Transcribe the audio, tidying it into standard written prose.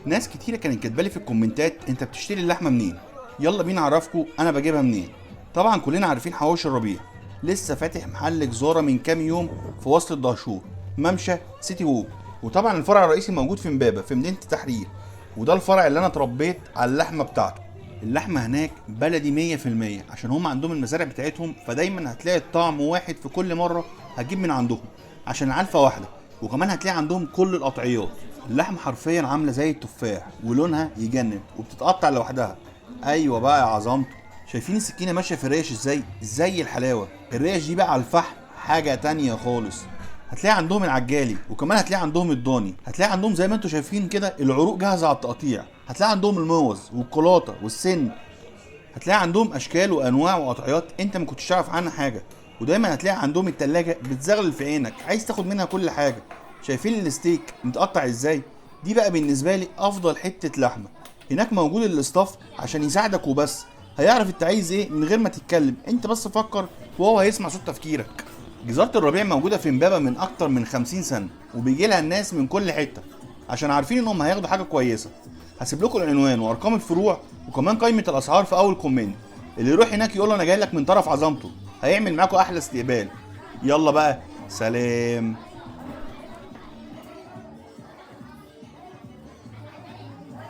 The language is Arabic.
ناس كتيرة كانت كاتبالي في الكومنتات انت بتشتري اللحمة منين؟ يلا بينا اعرفكم انا بجيبها منين. طبعا كلنا عارفين حواوشي الربيع، لسه فاتح محل جزارة من كام يوم في وسط الدهشور، ممشى سيتي ووك. وطبعا الفرع الرئيسي موجود في امبابة في مدينة التحرير، وده الفرع اللي انا اتربيت على اللحمة بتاعته. اللحمة هناك بلدي 100% عشان هم عندهم المزارع بتاعتهم، فدايما هتلاقي الطعم واحد في كل مرة هتجيب من عندهم، عشان العلفة واحدة. وكمان هتلاقي عندهم كل القطعيات. اللحمة حرفيا عاملة زي التفاح ولونها يجنن وبتتقطع لوحدها. ايوه بقى يا عظمته، شايفين السكينة ماشية في الريش ازاي؟ زي الحلاوة. الريش دي بقى على الفحم حاجة تانية خالص. هتلاقي عندهم العجالي، وكمان هتلاقي عندهم الضاني، هتلاقي عندهم زي ما انتم شايفين كده العروق جاهزة على التقطيع، هتلاقي عندهم الموز والكولاطة والسن. هتلاقي عندهم اشكال وانواع وقطعيات انت ما كنتش تعرف عنها حاجه. ودايما هتلاقي عندهم التلاجة بتزغلل في عينك عايز تاخد منها كل حاجه. شايفين الستيك متقطع ازاي؟ دي بقى بالنسبه لي افضل حته لحمه. هناك موجود الاستاف عشان يساعدك وبس، هيعرف انت عايز ايه من غير ما تتكلم، انت بس فكر وهو هيسمع صوت تفكيرك. جزارة الربيع موجودة في امبابة من أكتر من 50 سنة، وبيجي لها الناس من كل حتة عشان عارفين إنهم هياخدوا حاجة كويسة. هسيب لكم العنوان وأرقام الفروع وكمان قائمة الأسعار في أول كومنت. اللي يروح هناك يقول له أنا جاي لك من طرف عظمته، هيعمل معاكم أحلى استقبال. يلا بقى، سلام.